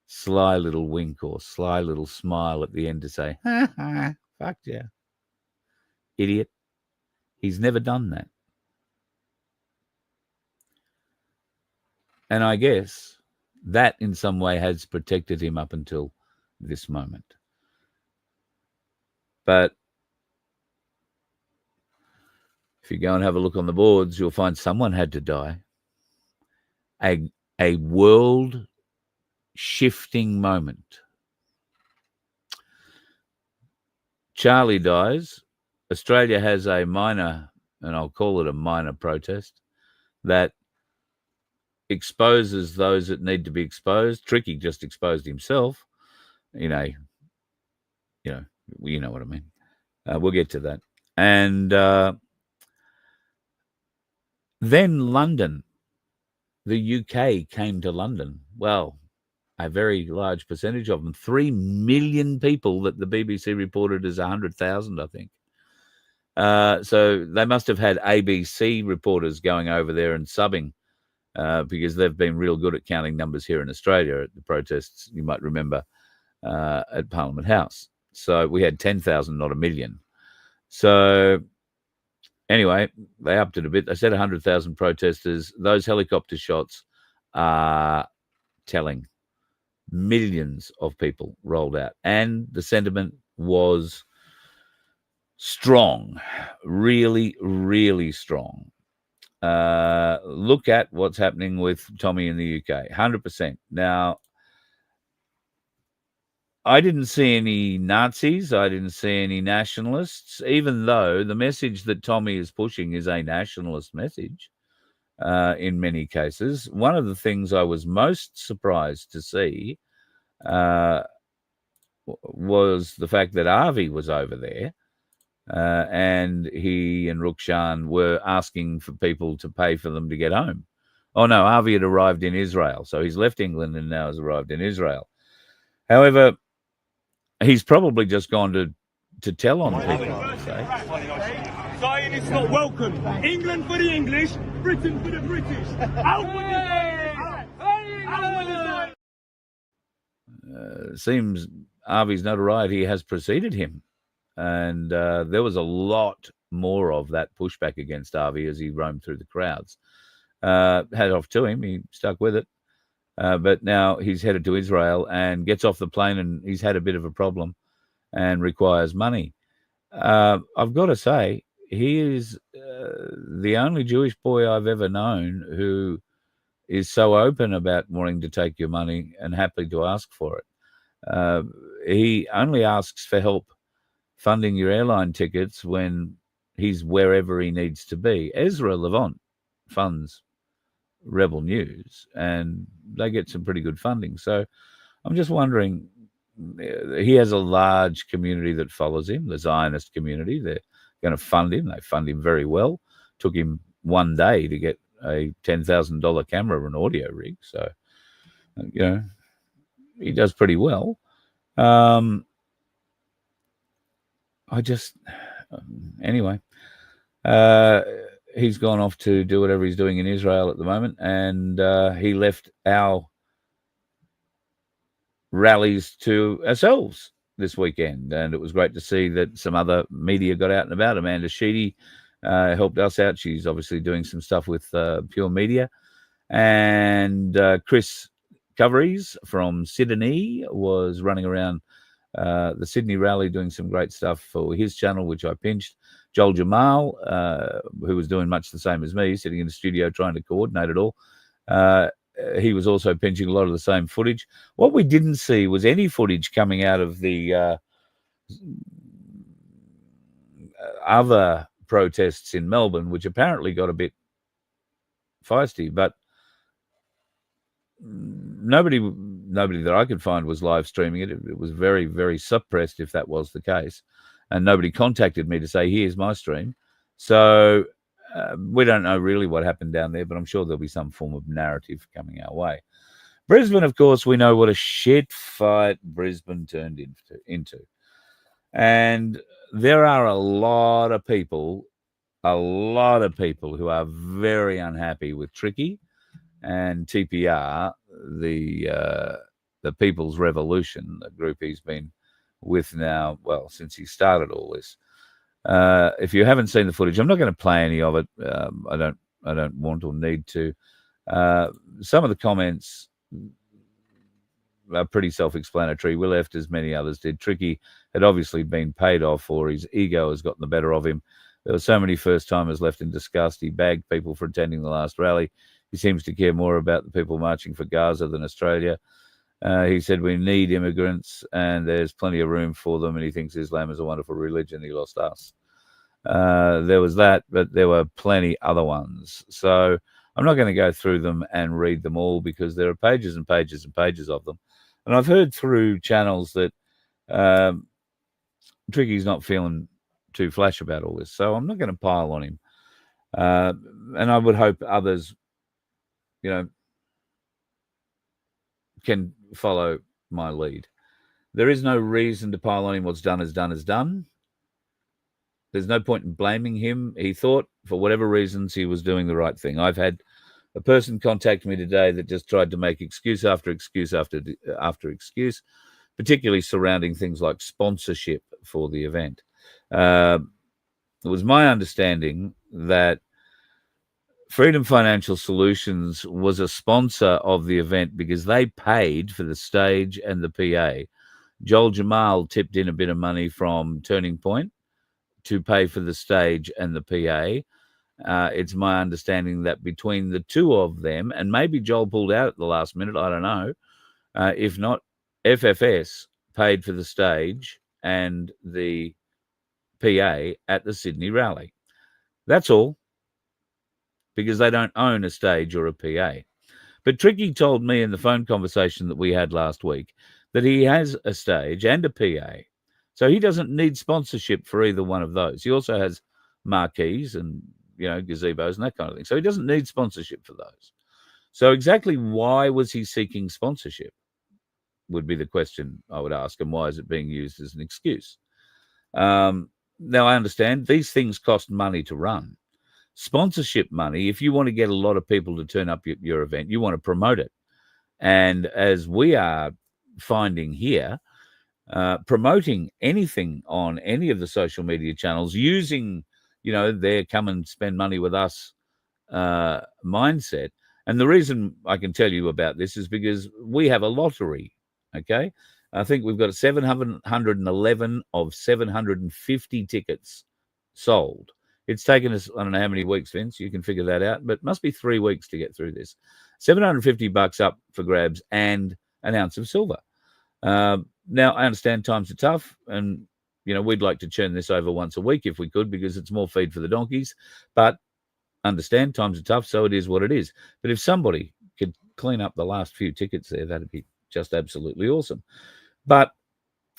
Speaker 3: sly little wink or sly little smile at the end to say, ha ha, fuck yeah, idiot. He's never done that. And I guess that in some way has protected him up until this moment. But if you go and have a look on the boards, you'll find someone had to die. A world shifting moment. Charlie dies. Australia has a minor, and I'll call it a minor protest, that exposes those that need to be exposed. Tricky just exposed himself. You know what I mean. We'll get to that. And then London, the UK came to London. Well, a very large percentage of them, 3 million people that the BBC reported as 100,000, I think. So they must have had ABC reporters going over there and subbing, because they've been real good at counting numbers here in Australia at the protests, you might remember, at Parliament House. So we had 10,000, not a million. So anyway, they upped it a bit. They said 100,000 protesters. Those helicopter shots are telling. Millions of people rolled out. And the sentiment was strong, really, really strong. Look at what's happening with Tommy in the UK, 100%. Now, I didn't see any Nazis. I didn't see any nationalists, even though the message that Tommy is pushing is a nationalist message in many cases. One of the things I was most surprised to see was the fact that Avi was over there, and he and Rukshan were asking for people to pay for them to get home. Oh, no, Avi had arrived in Israel. So he's left England and now has arrived in Israel. However, he's probably just gone to tell on people, I would say.
Speaker 4: and it's not welcome. England for the English, Britain for the British. Out with the Zion! Out with the Zion!
Speaker 3: Seems Avi's notoriety has preceded him. And there was a lot more of that pushback against Avi as he roamed through the crowds. Hat off to him. He stuck with it. But now he's headed to Israel and gets off the plane, and he's had a bit of a problem and requires money. I've got to say, he is the only Jewish boy I've ever known who is so open about wanting to take your money and happy to ask for it. He only asks for help funding your airline tickets when he's wherever he needs to be. Ezra Levant funds Rebel News, and they get some pretty good funding. So I'm just wondering, he has a large community that follows him, the Zionist community. They're going to fund him. They fund him very well. Took him one day to get a $10,000 camera and audio rig. So, he does pretty well. Anyway, he's gone off to do whatever he's doing in Israel at the moment, and he left our rallies to ourselves this weekend, and it was great to see that some other media got out and about. Amanda Sheedy helped us out. She's obviously doing some stuff with Pure Media, and Chris Coveries from Sydney was running around the Sydney rally doing some great stuff for his channel, which I pinched. Joel Jamal, who was doing much the same as me, sitting in the studio trying to coordinate it all. He was also pinching a lot of the same footage. What we didn't see was any footage coming out of the other protests in Melbourne, which apparently got a bit feisty, but nobody that I could find was live streaming it. It was very, very suppressed if that was the case. And nobody contacted me to say, here's my stream. So we don't know really what happened down there, but I'm sure there'll be some form of narrative coming our way. Brisbane, of course, we know what a shit fight Brisbane turned into. And there are a lot of people who are very unhappy with Tricky and TPR, the People's Revolution, the group he's been with now, well, since he started all this. If you haven't seen the footage, I'm not going to play any of it. I don't want or need to. Some of the comments are pretty self-explanatory. We left as many others did. Tricky had obviously been paid off, or his ego has gotten the better of him. There were so many first-timers left in disgust. He bagged people for attending the last rally. He seems to care more about the people marching for Gaza than Australia. He said we need immigrants and there's plenty of room for them, and he thinks Islam is a wonderful religion. He lost us. There was that, but there were plenty other ones. So I'm not going to go through them and read them all because there are pages and pages and pages of them. And I've heard through channels that Tricky's not feeling too flash about all this. So I'm not going to pile on him. And I would hope others, can follow my lead. There is no reason to pile on him. What's done is done is done. There's no point in blaming him. He thought, for whatever reasons, he was doing the right thing. I've had a person contact me today that just tried to make excuse after excuse after excuse, particularly surrounding things like sponsorship for the event. It was my understanding that Freedom Financial Solutions was a sponsor of the event because they paid for the stage and the PA. Joel Jamal tipped in a bit of money from Turning Point to pay for the stage and the PA. It's my understanding that between the two of them, and maybe Joel pulled out at the last minute, I don't know. If not, FFS paid for the stage and the PA at the Sydney rally. That's all, because they don't own a stage or a PA. But Tricky told me in the phone conversation that we had last week that he has a stage and a PA. So he doesn't need sponsorship for either one of those. He also has marquees and, gazebos and that kind of thing. So he doesn't need sponsorship for those. So exactly why was he seeking sponsorship would be the question I would ask, and why is it being used as an excuse? now I understand these things cost money to run. Sponsorship money, if you want to get a lot of people to turn up your event, you want to promote it. And as we are finding here, promoting anything on any of the social media channels using, their come and spend money with us mindset. And the reason I can tell you about this is because we have a lottery, okay? I think we've got 711 of 750 tickets sold. It's taken us, I don't know how many weeks, Vince, you can figure that out, but it must be 3 weeks to get through this. $750 up for grabs and an ounce of silver. Now, I understand times are tough, and, we'd like to churn this over once a week if we could, because it's more feed for the donkeys, but understand times are tough, so it is what it is. But if somebody could clean up the last few tickets there, that'd be just absolutely awesome. But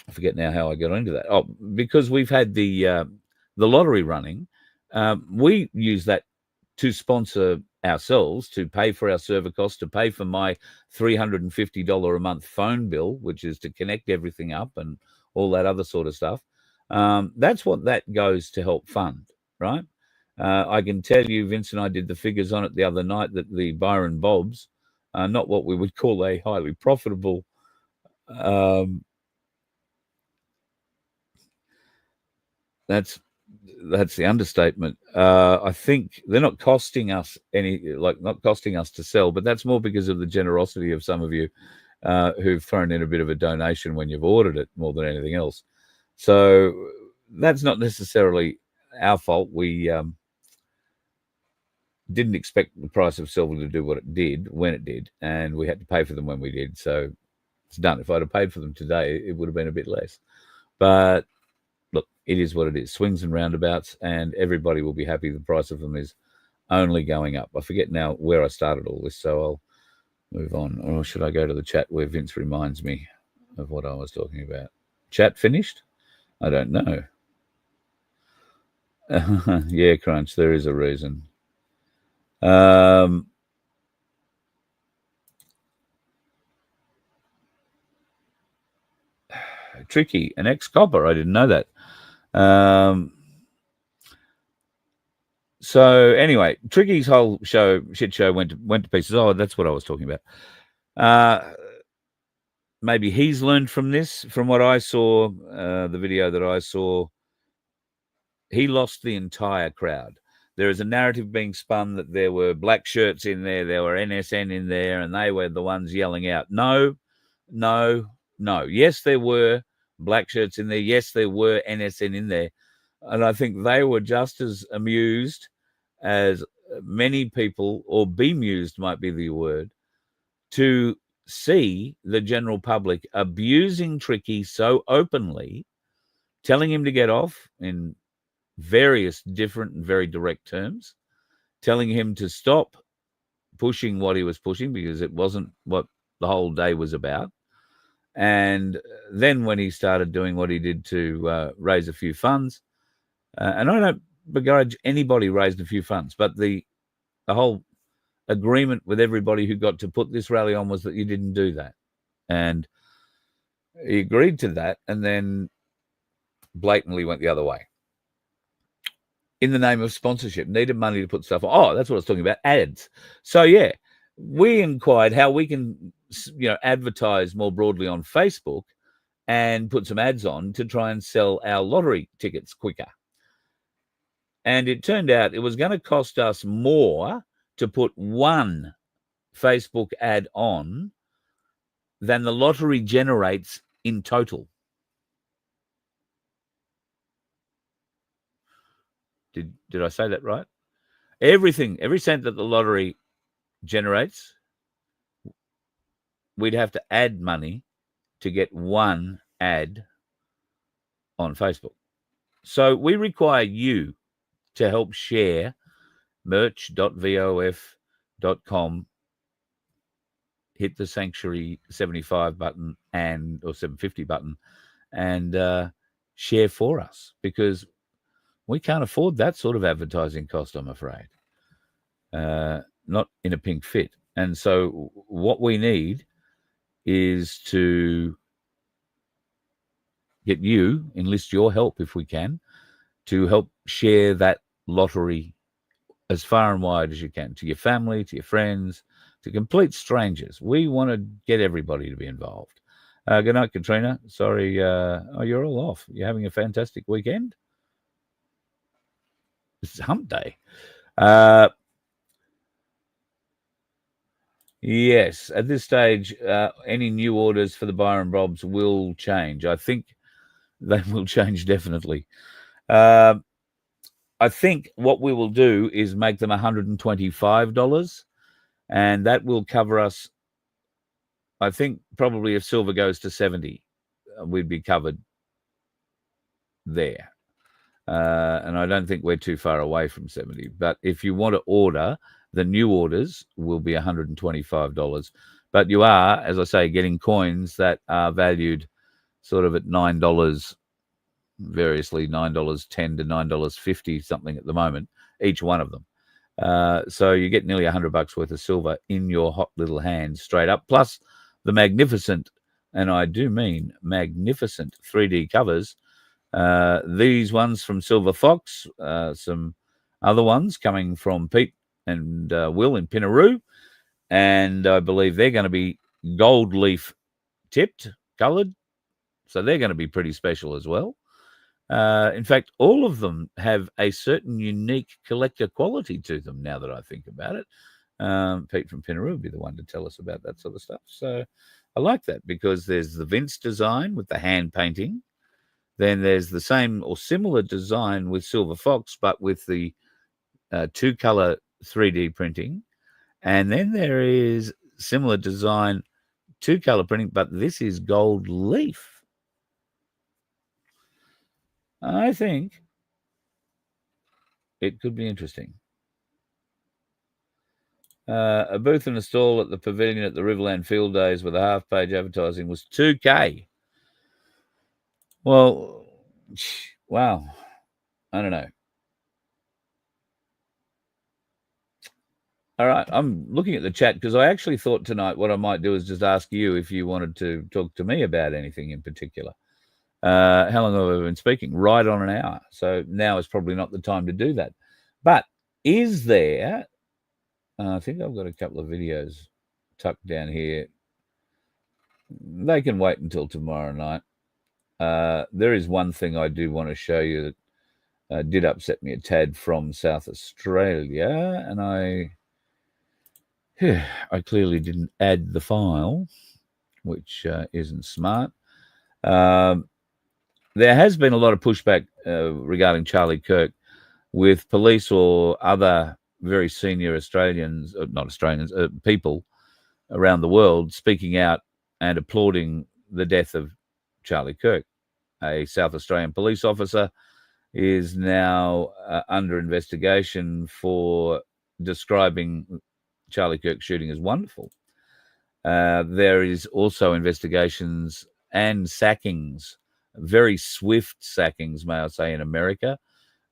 Speaker 3: I forget now how I got into that. Oh, because we've had the lottery running, we use that to sponsor ourselves, to pay for our server costs, to pay for my $350 a month phone bill, which is to connect everything up and all that other sort of stuff. That's what that goes to help fund, right? I can tell you, Vince and I did the figures on it the other night, that the Byron Bobs are not what we would call a highly profitable that's the understatement. I think they're not costing us not costing us to sell, but that's more because of the generosity of some of you who've thrown in a bit of a donation when you've ordered it, more than anything else. So that's not necessarily our fault. We didn't expect the price of silver to do what it did when it did, and we had to pay for them when we did. So it's done. If I'd have paid for them today, it would have been a bit less. But look, it is what it is. Swings and roundabouts, and everybody will be happy. The price of them is only going up. I forget now where I started all this, so I'll move on. Or should I go to the chat where Vince reminds me of what I was talking about? Chat finished? I don't know. Yeah, Crunch, there is a reason. Tricky, an ex-copper. I didn't know that. So anyway, Tricky's whole shit show went to pieces. Oh, that's what I was talking about. Maybe he's learned from this. From what I saw, the video that I saw, he lost the entire crowd. There is a narrative being spun that there were black shirts in there were NSN in there, and they were the ones yelling out. No. Yes, there were black shirts in there. Yes, there were NSN in there. And I think they were just as amused as many people, or bemused might be the word, to see the general public abusing Tricky so openly, telling him to get off in various different and very direct terms, telling him to stop pushing what he was pushing because it wasn't what the whole day was about. And then when he started doing what he did to raise a few funds, and I don't begrudge anybody raised a few funds, but the whole agreement with everybody who got to put this rally on was that you didn't do that. And he agreed to that and then blatantly went the other way. In the name of sponsorship, needed money to put stuff on. Oh, that's what I was talking about, ads. So, yeah, we inquired how we can, advertise more broadly on Facebook and put some ads on to try and sell our lottery tickets quicker. And it turned out it was going to cost us more to put one Facebook ad on than the lottery generates in total. Did I say that right? Every cent that the lottery generates, we'd have to add money to get one ad on Facebook. So we require you to help share merch.vof.com, hit the Sanctuary 75 button or 750 button and share for us, because we can't afford that sort of advertising cost, I'm afraid. Not in a pink fit. And so what we need is to enlist your help if we can, to help share that lottery as far and wide as you can, to your family, to your friends, to complete strangers. We want to get everybody to be involved. Good night, Katrina. Sorry, you're all off. You're having a fantastic weekend. It's hump day. Yes, at this stage, any new orders for the Byron Bobs will change. I think they will change definitely. I think what we will do is make them $125, and that will cover us. I think probably if silver goes to 70, we'd be covered there. And I don't think we're too far away from 70. But if you want to order, the new orders will be $125. But you are, as I say, getting coins that are valued sort of at $9, variously $9.10 to $9.50 something at the moment, each one of them. So you get nearly $100 worth of silver in your hot little hands straight up, plus the magnificent, and I do mean magnificent 3D covers. These ones from Silver Fox, some other ones coming from Pete and Will in Pinaroo, and I believe they're going to be gold leaf tipped, coloured, so they're going to be pretty special as well. In fact, all of them have a certain unique collector quality to them now that I think about it. Pete from Pinaroo would be the one to tell us about that sort of stuff. So I like that because there's the Vince design with the hand painting. Then there's the same or similar design with Silver Fox, but with the two-color 3D printing. And then there is similar design, two-color printing, but this is gold leaf. I think it could be interesting. A booth and a stall at the pavilion at the Riverland Field Days with a half-page advertising was $2,000. Well, wow. I don't know. All right, I'm looking at the chat because I actually thought tonight what I might do is just ask you if you wanted to talk to me about anything in particular. How long have I been speaking? Right on an hour. So now is probably not the time to do that. But is there, I think I've got a couple of videos tucked down here. They can wait until tomorrow night. There is one thing I do want to show you that did upset me a tad from South Australia, and I clearly didn't add the file, which isn't smart. There has been a lot of pushback regarding Charlie Kirk with police or other very senior Australians, not Australians, people around the world speaking out and applauding the death of Charlie Kirk. A South Australian police officer is now under investigation for describing Charlie Kirk's shooting as wonderful. There is also investigations and sackings, very swift sackings, may I say, in America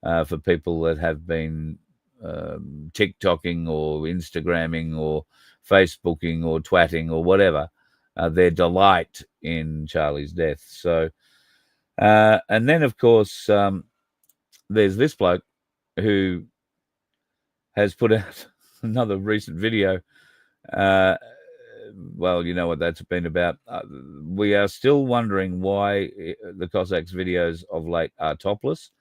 Speaker 3: for people that have been TikToking or Instagramming or Facebooking or twatting or whatever, their delight in Charlie's death. So, and then, of course, there's this bloke who has put out another recent video. Well, you know what that's been about. We are still wondering why the Cossacks videos of late are topless.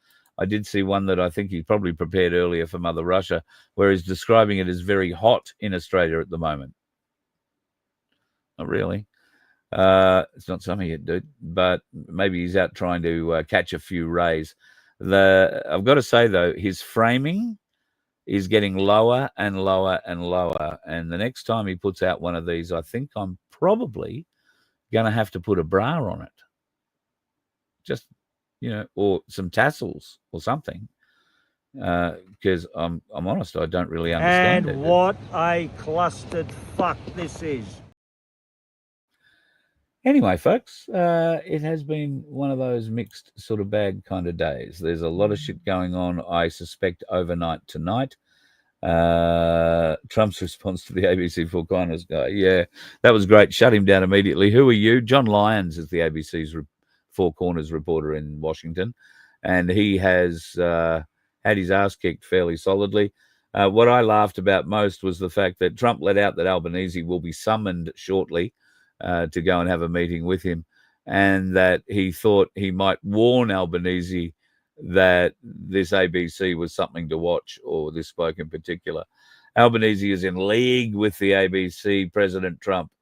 Speaker 3: I did see one that I think he probably prepared earlier for Mother Russia, where he's describing it as very hot in Australia at the moment. Not really. It's not something he'd do, but maybe he's out trying to catch a few rays. I've got to say, though, his framing is getting lower and lower and lower. And the next time he puts out one of these, I think I'm probably going to have to put a bra on it. Just, you know, or some tassels or something. Because I'm honest, I don't really understand it.
Speaker 1: And what a clustered fuck this is.
Speaker 3: Anyway, folks, it has been one of those mixed sort of bag kind of days. There's a lot of shit going on, I suspect, overnight tonight. Trump's response to the ABC Four Corners guy. Yeah, that was great. Shut him down immediately. Who are you? John Lyons is the ABC's Four Corners reporter in Washington. and he has had his ass kicked fairly solidly. What I laughed about most was the fact that Trump let out that Albanese will be summoned shortly to go and have a meeting with him, and that he thought he might warn Albanese that this ABC was something to watch, or this bloke in particular. Albanese is in league with the ABC, President Trump.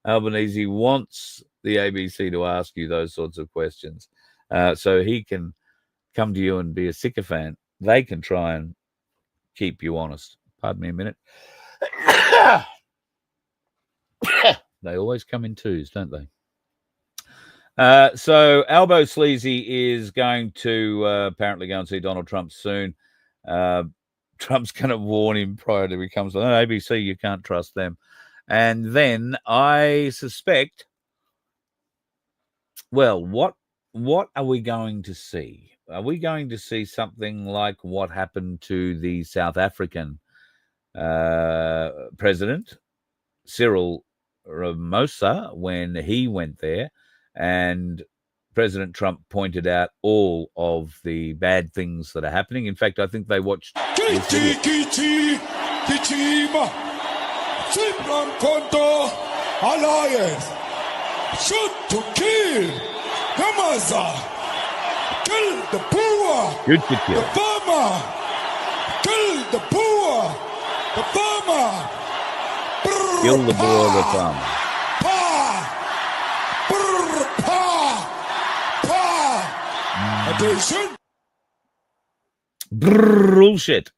Speaker 3: Albanese wants the ABC to ask you those sorts of questions, so he can come to you and be a sycophant. They can try and keep you honest. Pardon me a minute. They always come in twos, don't they? So Albo Sleazy is going to apparently go and see Donald Trump soon. Trump's going to warn him prior to he comes on ABC. You can't trust them. And then I suspect, well, what are we going to see? Are we going to see something like what happened to the South African president, Cyril Ramaphosa, when he went there, and President Trump pointed out all of the bad things that are happening? In fact, I think they watched this video.
Speaker 4: Alliance shoot to kill Hamas. Kill the poor.
Speaker 3: Good to kill.
Speaker 4: The farmer. Kill the poor. The farmer.
Speaker 3: Kill the poor, the farmer.
Speaker 4: Attention.
Speaker 3: Bullshit.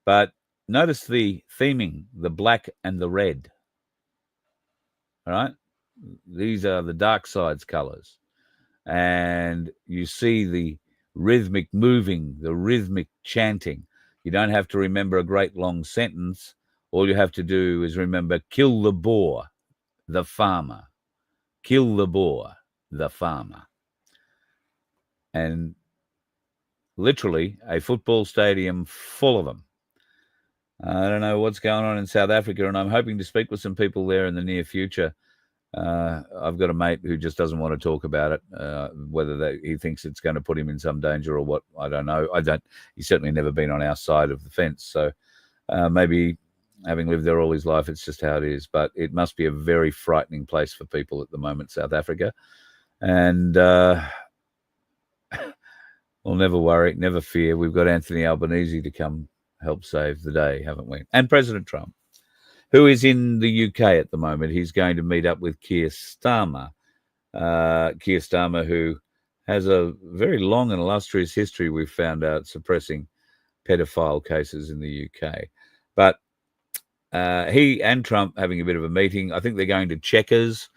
Speaker 3: But notice the theming, the black and the red. All right? These are the dark side's colors. And you see the rhythmic moving, the rhythmic chanting. You don't have to remember a great long sentence. All you have to do is remember, kill the boar, the farmer. Kill the boar, the farmer. And literally a football stadium full of them. I don't know what's going on in South Africa, and I'm hoping to speak with some people there in the near future. I've got a mate who just doesn't want to talk about it, whether he thinks it's going to put him in some danger or what, I don't know. He's certainly never been on our side of the fence, so maybe having lived there all his life, it's just how it is. But it must be a very frightening place for people at the moment, South Africa. And we'll never worry, never fear. We've got Anthony Albanese to come help save the day, haven't we? And President Trump, who is in the UK at the moment. He's going to meet up with Keir Starmer. Keir Starmer, who has a very long and illustrious history, we've found out, suppressing pedophile cases in the UK. But he and Trump having a bit of a meeting. I think they're going to Chequers,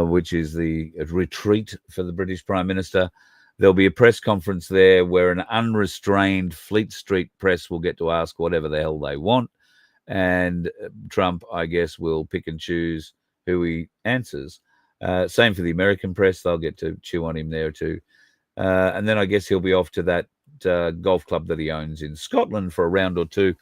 Speaker 3: which is the retreat for the British Prime Minister. There'll be a press conference there where an unrestrained Fleet Street press will get to ask whatever the hell they want. And Trump, I guess, will pick and choose who he answers. Same for the American press. They'll get to chew on him there too. And then I guess he'll be off to that golf club that he owns in Scotland for a round or two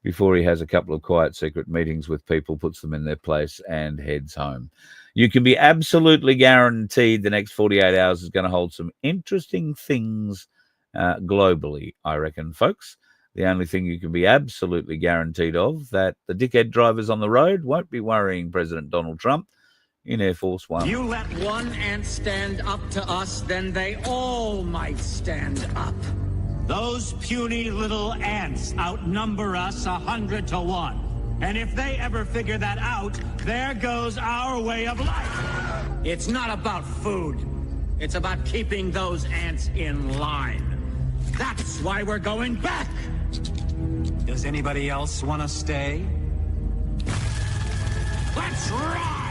Speaker 3: before he has a couple of quiet secret meetings with people, puts them in their place, and heads home. You can be absolutely guaranteed the next 48 hours is going to hold some interesting things globally, I reckon, folks. The only thing you can be absolutely guaranteed of, that the dickhead drivers on the road won't be worrying President Donald Trump in Air Force One.
Speaker 5: You let one ant stand up to us, then they all might stand up.
Speaker 6: Those puny little ants outnumber us 100 to 1. And if they ever figure that out, there goes our way of life.
Speaker 5: It's not about food. It's about keeping those ants in line. That's why we're going back.
Speaker 6: Does anybody else want to stay?
Speaker 5: Let's ride!